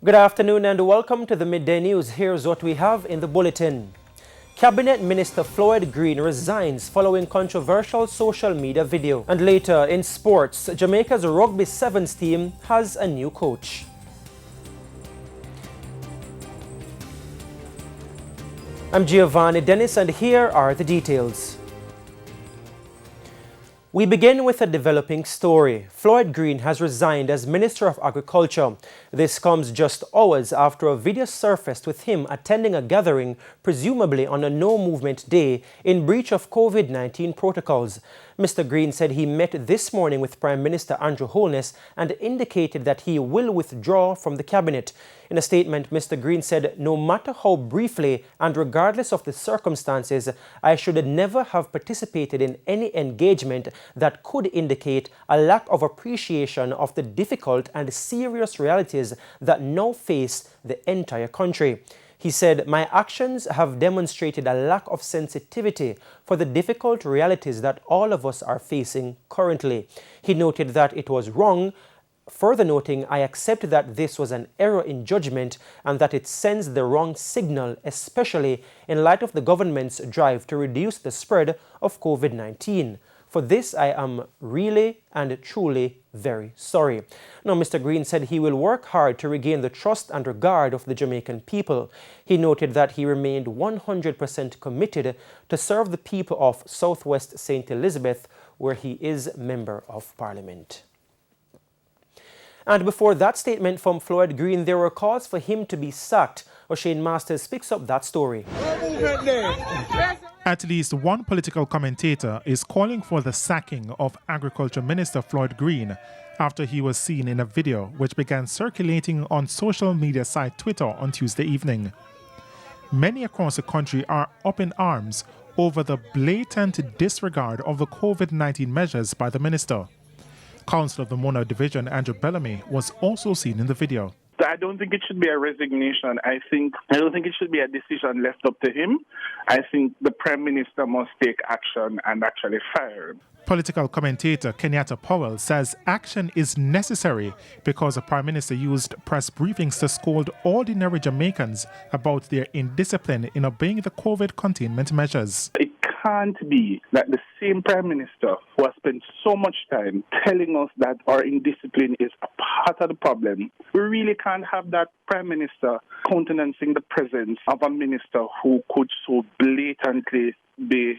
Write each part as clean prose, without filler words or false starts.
Good afternoon and welcome to the Midday News. Here's what we have in the bulletin. Cabinet Minister Floyd Green resigns following controversial social media video. And later in sports, Jamaica's Rugby Sevens team has a new coach. I'm Giovanni Dennis and here are the details. We begin with a developing story. Floyd Green has resigned as Minister of Agriculture. This comes just hours after a video surfaced with him attending a gathering, presumably on a no-movement day, in breach of COVID-19 protocols. Mr. Green said he met this morning with Prime Minister Andrew Holness and indicated that he will withdraw from the cabinet. In a statement, Mr. Green said, "No matter how briefly and regardless of the circumstances, I should never have participated in any engagement that could indicate a lack of appreciation of the difficult and serious realities that now face the entire country." He said, "My actions have demonstrated a lack of sensitivity for the difficult realities that all of us are facing currently." He noted that it was wrong, further noting, "I accept that this was an error in judgment and that it sends the wrong signal, especially in light of the government's drive to reduce the spread of COVID-19. For this, I am really and truly very sorry." Now, Mr. Green said he will work hard to regain the trust and regard of the Jamaican people. He noted that he remained 100% committed to serve the people of Southwest St. Elizabeth, where he is Member of Parliament. And before that statement from Floyd Green, there were calls for him to be sacked. O'Shane Masters picks up that story. At least one political commentator is calling for the sacking of Agriculture Minister Floyd Green after he was seen in a video which began circulating on social media site Twitter on Tuesday evening. Many across the country are up in arms over the blatant disregard of the COVID-19 measures by the minister. Councillor of the Mona Division, Andrew Bellamy, was also seen in the video. I don't think it should be a resignation. I don't think it should be a decision left up to him. I think the Prime Minister must take action and actually fire him. Political commentator Kenyatta Powell says action is necessary because the Prime Minister used press briefings to scold ordinary Jamaicans about their indiscipline in obeying the COVID containment measures. It can't be that the same Prime Minister who has spent so much time telling us that our indiscipline is a part of the problem, we really can't have that Prime Minister countenancing the presence of a minister who could so blatantly be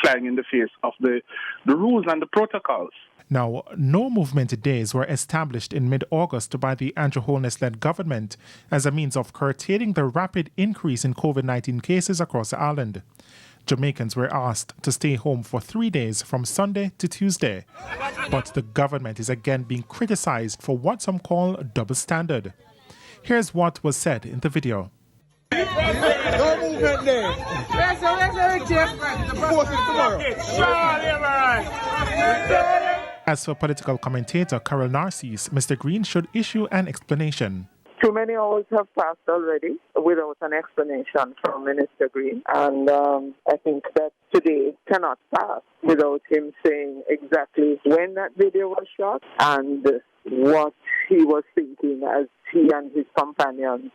flying in the face of the rules and the protocols. Now, no movement days were established in mid-August by the Andrew Holness-led government as a means of curtailing the rapid increase in COVID-19 cases across the island. Jamaicans were asked to stay home for 3 days from Sunday to Tuesday. But the government is again being criticized for what some call a double standard. Here's what was said in the video. No movement there. As for political commentator Carol Narcisse, Mr. Green should issue an explanation. Too many hours have passed already without an explanation from Minister Green. And I think that today cannot pass without him saying exactly when that video was shot and what he was thinking as he and his companions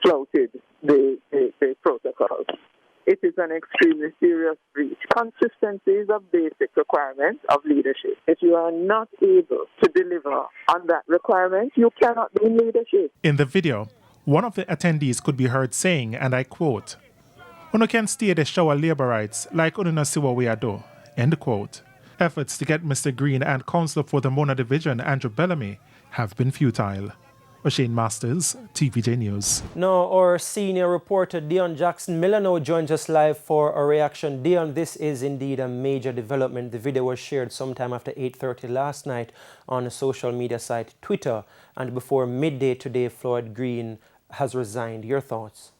flouted the protocols. It is an extremely serious breach. Consistency is a basic requirement of leadership. If you are not able to deliver on that requirement, you cannot be in leadership. In the video, one of the attendees could be heard saying, and I quote, "Uno can stay the show of labor rights like uno no see what we are do." End quote. Efforts to get Mr. Green and Councillor for the Mona Division, Andrew Bellamy, have been futile. O'Shane Masters, TVJ News. Now, our senior reporter Dion Jackson Milano joins us live for a reaction. Dion, this is indeed a major development. The video was shared sometime after 8:30 last night on a social media site Twitter, and before midday today, Floyd Green has resigned. Your thoughts?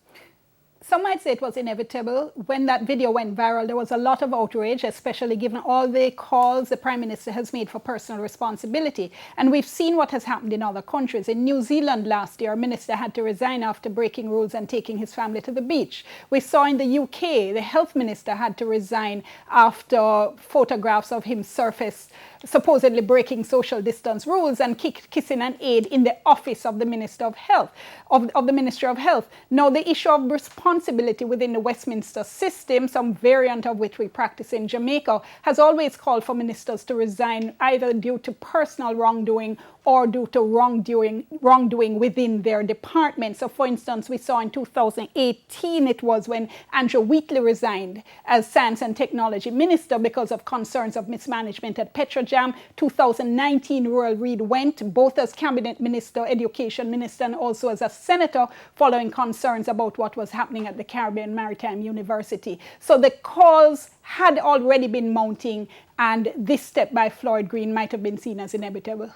Some might say it was inevitable. When that video went viral, there was a lot of outrage, especially given all the calls the Prime Minister has made for personal responsibility. And we've seen what has happened in other countries. In New Zealand last year, a minister had to resign after breaking rules and taking his family to the beach. We saw in the UK, the health minister had to resign after photographs of him surfaced supposedly breaking social distance rules and kissing an aide in the office of the Minister of Health, of the Ministry of Health. Now, the issue of responsibility within the Westminster system, some variant of which we practice in Jamaica, has always called for ministers to resign either due to personal wrongdoing or due to wrongdoing within their department. So, for instance, we saw in 2018, it was when Andrew Wheatley resigned as Science and Technology Minister because of concerns of mismanagement at Petrojam. 2019, Royal Reid went both as Cabinet Minister, Education Minister, and also as a Senator, following concerns about what was happening at the Caribbean Maritime University. So the calls had already been mounting, and this step by Floyd Green might have been seen as inevitable.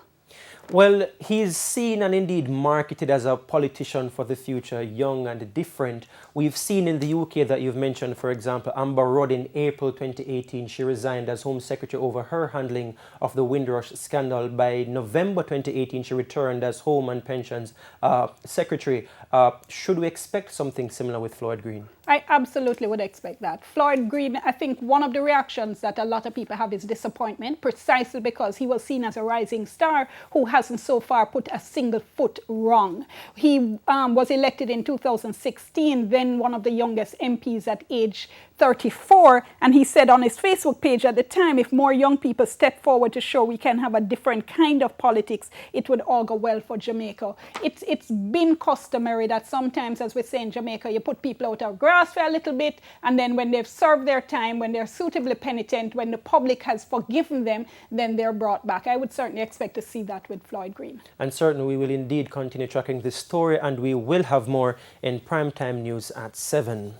Well, he's seen and indeed marketed as a politician for the future, young and different. We've seen in the UK that you've mentioned, for example, Amber Rudd in April 2018. She resigned as Home Secretary over her handling of the Windrush scandal. By November 2018, she returned as Home and Pensions Secretary. Should we expect something similar with Floyd Green? I absolutely would expect that. Floyd Green, I think one of the reactions that a lot of people have is disappointment, precisely because he was seen as a rising star who hasn't so far put a single foot wrong. He was elected in 2016, then one of the youngest MPs at age 34, and he said on his Facebook page at the time, if more young people step forward to show we can have a different kind of politics, it would all go well for Jamaica. It's been customary that sometimes, as we say in Jamaica, you put people out of grass for a little bit, and then when they've served their time, when they're suitably penitent, when the public has forgiven them, then they're brought back. I would certainly expect to see that with Floyd Green. And certainly we will indeed continue tracking this story, and we will have more in primetime news at 7.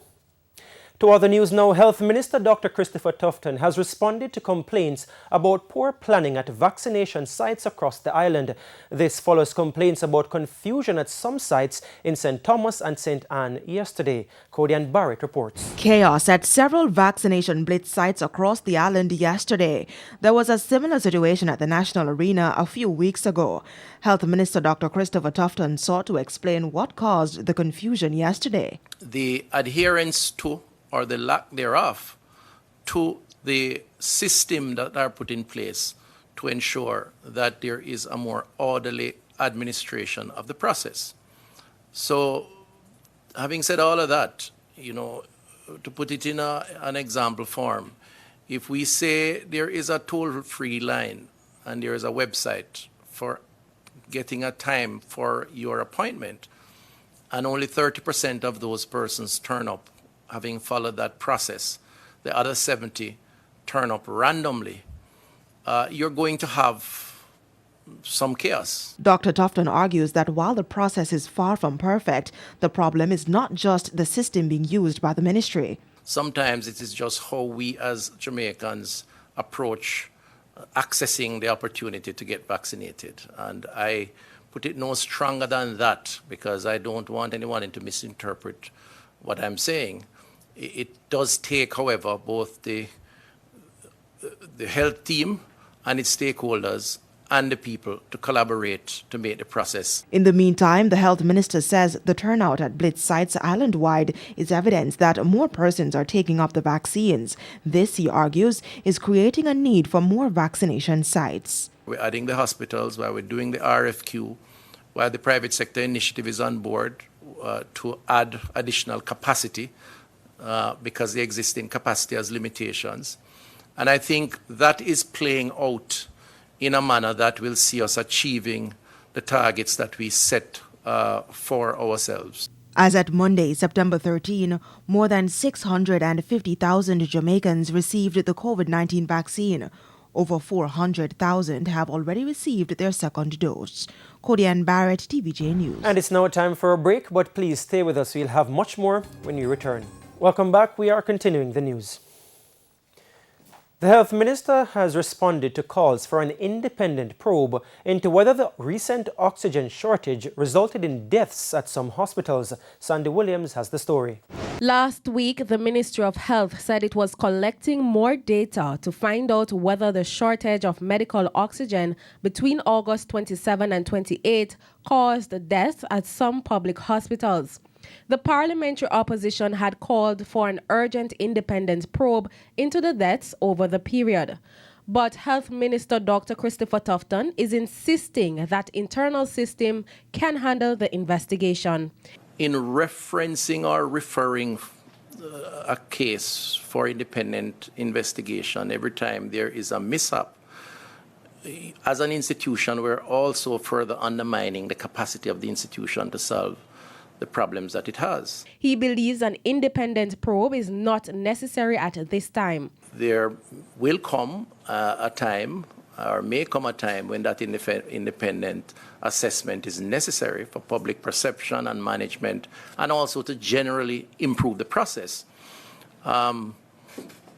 To other news now, Health Minister Dr. Christopher Tufton has responded to complaints about poor planning at vaccination sites across the island. This follows complaints about confusion at some sites in St. Thomas and St. Anne yesterday. Codian Barrett reports. Chaos at several vaccination blitz sites across the island yesterday. There was a similar situation at the National Arena a few weeks ago. Health Minister Dr. Christopher Tufton sought to explain what caused the confusion yesterday. The adherence to or the lack thereof to the system that are put in place to ensure that there is a more orderly administration of the process. So, having said all of that, to put it in an example form, if we say there is a toll-free line and there is a website for getting a time for your appointment, and only 30% of those persons turn up, having followed that process, the other 70 turn up randomly, you're going to have some chaos. Dr. Tufton argues that while the process is far from perfect, the problem is not just the system being used by the ministry. Sometimes it is just how we as Jamaicans approach accessing the opportunity to get vaccinated. And I put it no stronger than that, because I don't want anyone to misinterpret what I'm saying. It does take, however, both the health team and its stakeholders and the people to collaborate to make the process. In the meantime, the health minister says the turnout at blitz sites island-wide is evidence that more persons are taking up the vaccines. This, he argues, is creating a need for more vaccination sites. We're adding the hospitals, while we're doing the RFQ, while the private sector initiative is on board to add additional capacity because the existing capacity has limitations. And I think that is playing out in a manner that will see us achieving the targets that we set for ourselves. As at Monday, September 13, more than 650,000 Jamaicans received the COVID-19 vaccine. Over 400,000 have already received their second dose. Codian Barrett, TVJ News. And it's now time for a break, but please stay with us. We'll have much more when we return. Welcome back. We are continuing the news. The health minister has responded to calls for an independent probe into whether the recent oxygen shortage resulted in deaths at some hospitals. Sandy Williams has the story. Last week, the Ministry of Health said it was collecting more data to find out whether the shortage of medical oxygen between August 27 and 28 caused deaths at some public hospitals. The parliamentary opposition had called for an urgent independent probe into the deaths over the period. But Health Minister Dr. Christopher Tufton is insisting that internal system can handle the investigation. In referencing or referring a case for independent investigation every time there is a mishap, as an institution, we're also further undermining the capacity of the institution to solve the problems that it has. He believes an independent probe is not necessary at this time. There will come a time, or may come a time, when that independent assessment is necessary for public perception and management, and also to generally improve the process.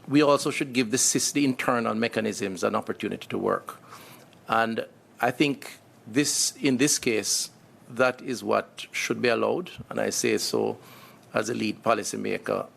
We also should give the internal mechanisms an opportunity to work. And I think in this case, that is what should be allowed, and I say so as a lead policymaker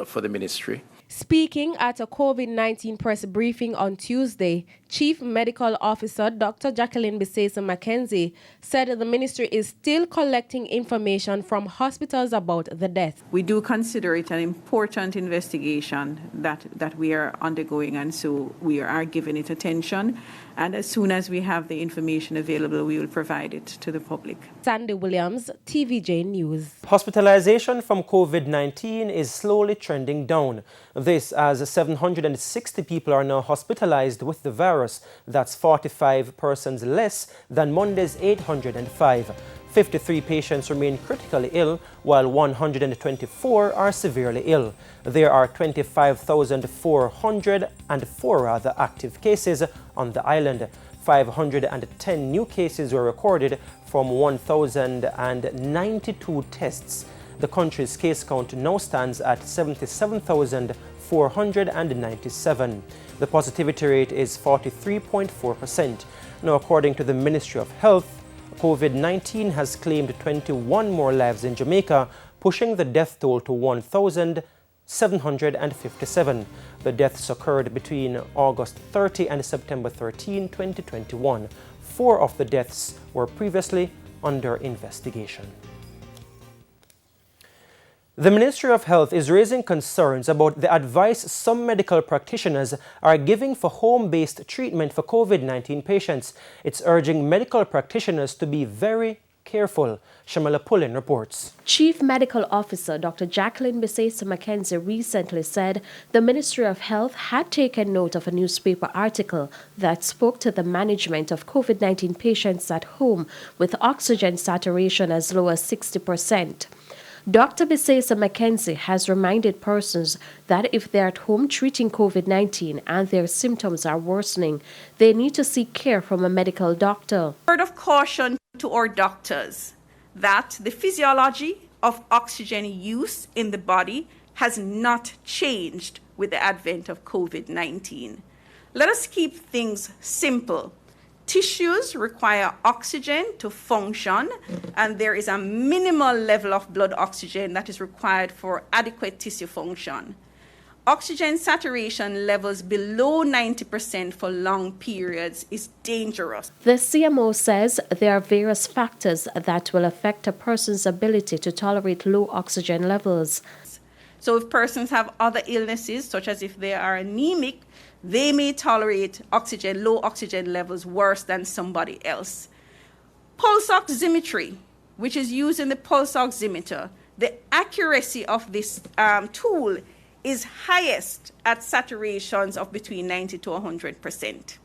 for the ministry. Speaking at a COVID-19 press briefing on Tuesday, Chief Medical Officer Dr. Jacqueline Bisesa McKenzie said the ministry is still collecting information from hospitals about the death. We do consider it an important investigation that we are undergoing, and so we are giving it attention. And as soon as we have the information available, we will provide it to the public. Sandy Williams, TVJ News. Hospitalization from COVID-19 is slowly trending down. This as 760 people are now hospitalized with the virus. That's 45 persons less than Monday's 805. 53 patients remain critically ill, while 124 are severely ill. There are 25,404 active cases on the island. 510 new cases were recorded from 1,092 tests. The country's case count now stands at 77,497. The positivity rate is 43.4%. Now, according to the Ministry of Health, COVID-19 has claimed 21 more lives in Jamaica, pushing the death toll to 1,757. The deaths occurred between August 30 and September 13, 2021. 4 of the deaths were previously under investigation. The Ministry of Health is raising concerns about the advice some medical practitioners are giving for home-based treatment for COVID-19 patients. It's urging medical practitioners to be very careful. Shamala Pullen reports. Chief Medical Officer Dr. Jacqueline Bisesa McKenzie recently said the Ministry of Health had taken note of a newspaper article that spoke to the management of COVID-19 patients at home with oxygen saturation as low as 60%. Dr. Bisesa McKenzie has reminded persons that if they're at home treating COVID-19 and their symptoms are worsening, they need to seek care from a medical doctor. Word of caution to our doctors that the physiology of oxygen use in the body has not changed with the advent of COVID-19. Let us keep things simple. Tissues require oxygen to function, and there is a minimal level of blood oxygen that is required for adequate tissue function. Oxygen saturation levels below 90% for long periods is dangerous. The CMO says there are various factors that will affect a person's ability to tolerate low oxygen levels. So if persons have other illnesses, such as if they are anemic, they may tolerate low oxygen levels worse than somebody else. Pulse oximetry, which is used in the pulse oximeter, the accuracy of this tool is highest at saturations of between 90 to 100%.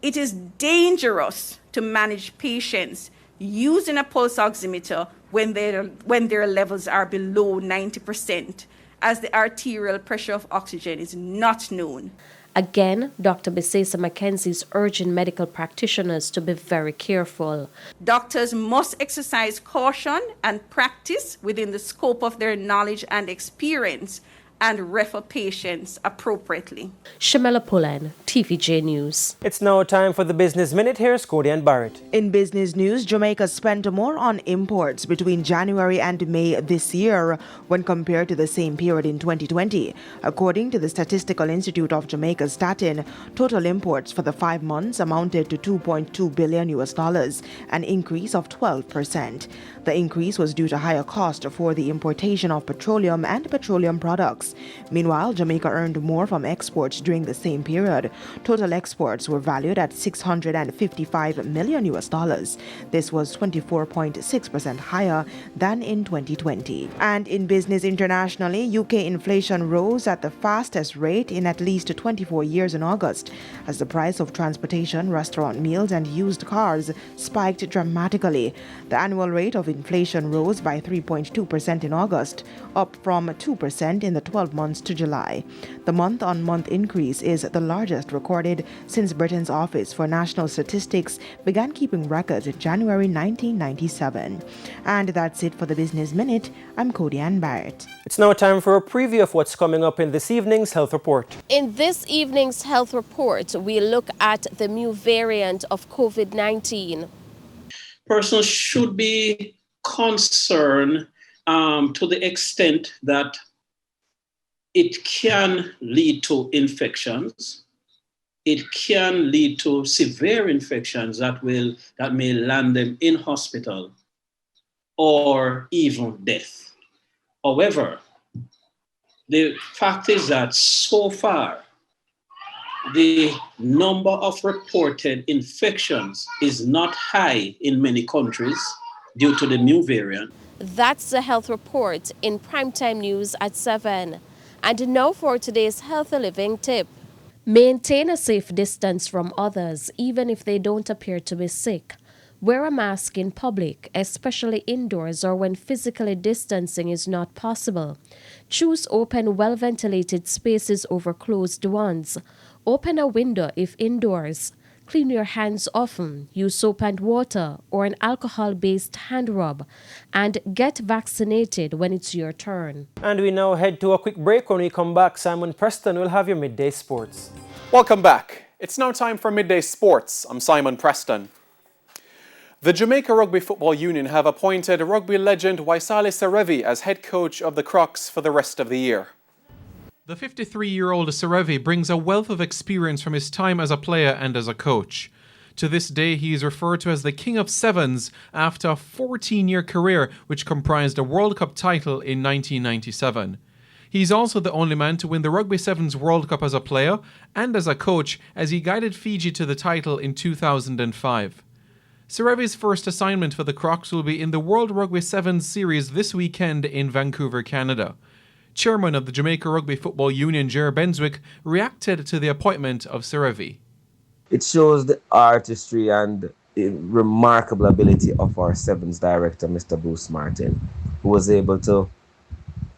It is dangerous to manage patients using a pulse oximeter when their levels are below 90%, as the arterial pressure of oxygen is not known. Again, Dr. Bisesa McKenzie is urging medical practitioners to be very careful. Doctors must exercise caution and practice within the scope of their knowledge and experience and refer patients appropriately. Shamela Pullen, TVJ News. It's now time for the Business Minute. Here's Cody and Barrett. In business news, Jamaica spent more on imports between January and May this year when compared to the same period in 2020. According to the Statistical Institute of Jamaica, Statin, total imports for the 5 months amounted to $2.2 billion, an increase of 12%. The increase was due to higher cost for the importation of petroleum and petroleum products. Meanwhile, Jamaica earned more from exports during the same period. Total exports were valued at $655 million. This was 24.6% higher than in 2020. And in business internationally, UK inflation rose at the fastest rate in at least 24 years in August, as the price of transportation, restaurant meals, and used cars spiked dramatically. The annual rate of inflation rose by 3.2% in August, up from 2% in the 12 months to July. The month-on-month increase is the largest recorded since Britain's Office for National Statistics began keeping records in January 1997. And that's it for the Business Minute. I'm Cody Ann Barrett. It's now time for a preview of what's coming up in this evening's Health Report. In this evening's Health Report, we look at the new variant of COVID-19. Persons should be concerned to the extent that it can lead to infections. It can lead to severe infections that may land them in hospital or even death. However, the fact is that so far, the number of reported infections is not high in many countries due to the new variant. That's the Health Report in Primetime News at 7. And now for today's Healthy Living tip. Maintain a safe distance from others, even if they don't appear to be sick. Wear a mask in public, especially indoors or when physically distancing is not possible. Choose open, well-ventilated spaces over closed ones. Open a window if indoors. Clean your hands often. Use soap and water or an alcohol-based hand rub. And get vaccinated when it's your turn. And we now head to a quick break. When we come back, Simon Preston will have your Midday Sports. Welcome back. It's now time for Midday Sports. I'm Simon Preston. The Jamaica Rugby Football Union have appointed rugby legend Waisale Serevi as head coach of the Crocs for the rest of the year. The 53-year-old Serevi brings a wealth of experience from his time as a player and as a coach. To this day, he is referred to as the King of Sevens after a 14-year career which comprised a World Cup title in 1997. He's also the only man to win the Rugby Sevens World Cup as a player and as a coach, as he guided Fiji to the title in 2005. Serevi's first assignment for the Crocs will be in the World Rugby Sevens series this weekend in Vancouver, Canada. Chairman of the Jamaica Rugby Football Union, Jer Benswick, reacted to the appointment of Serevi. It shows the artistry and the remarkable ability of our Sevens director, Mr. Bruce Martin, who was able to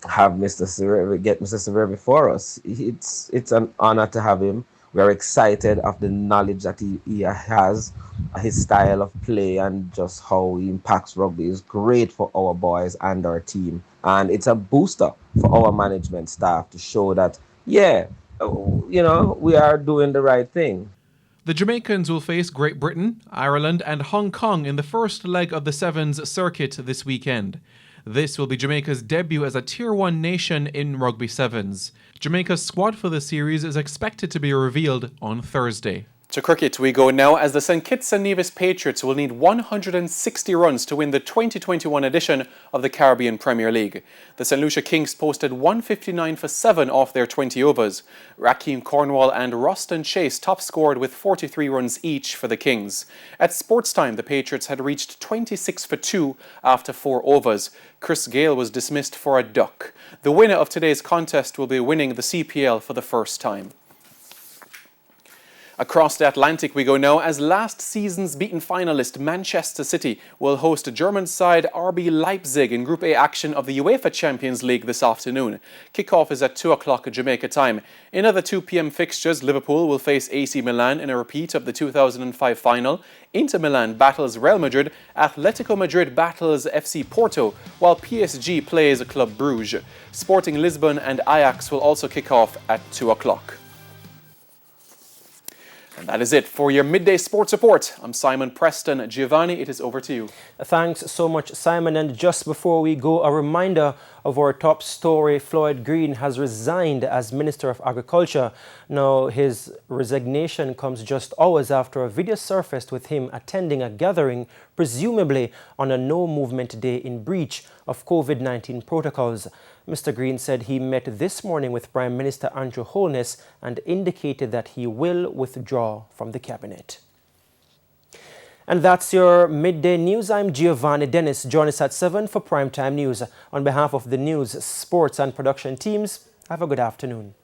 have Mr. Serevi for us. It's an honor to have him. We are excited of the knowledge that he has, his style of play, and just how he impacts rugby is great for our boys and our team. And it's a booster for our management staff to show that, we are doing the right thing. The Jamaicans will face Great Britain, Ireland and Hong Kong in the first leg of the Sevens circuit this weekend. This will be Jamaica's debut as a Tier 1 nation in Rugby Sevens. Jamaica's squad for the series is expected to be revealed on Thursday. To cricket we go now, as the St Kitts and Nevis Patriots will need 160 runs to win the 2021 edition of the Caribbean Premier League. The St Lucia Kings posted 159 for 7 off their 20 overs. Rakeem Cornwall and Roston Chase top scored with 43 runs each for the Kings. At sports time, the Patriots had reached 26 for 2 after 4 overs. Chris Gale was dismissed for a duck. The winner of today's contest will be winning the CPL for the first time. Across the Atlantic we go now, as last season's beaten finalist Manchester City will host German side RB Leipzig in Group A action of the UEFA Champions League this afternoon. Kickoff is at 2 o'clock Jamaica time. In other 2 p.m. fixtures, Liverpool will face AC Milan in a repeat of the 2005 final. Inter Milan battles Real Madrid, Atletico Madrid battles FC Porto, while PSG plays Club Brugge. Sporting Lisbon and Ajax will also kick off at 2 o'clock. And that is it for your Midday Sports Report. I'm Simon Preston. Giovanni, it is over to you. Thanks so much, Simon. And just before we go, a reminder of our top story, Floyd Green has resigned as Minister of Agriculture. Now, his resignation comes just hours after a video surfaced with him attending a gathering, presumably on a no-movement day in breach of COVID-19 protocols. Mr. Green said he met this morning with Prime Minister Andrew Holness and indicated that he will withdraw from the cabinet. And that's your midday news. I'm Giovanni Dennis. Join us at 7 for Primetime News. On behalf of the news, sports and production teams, have a good afternoon.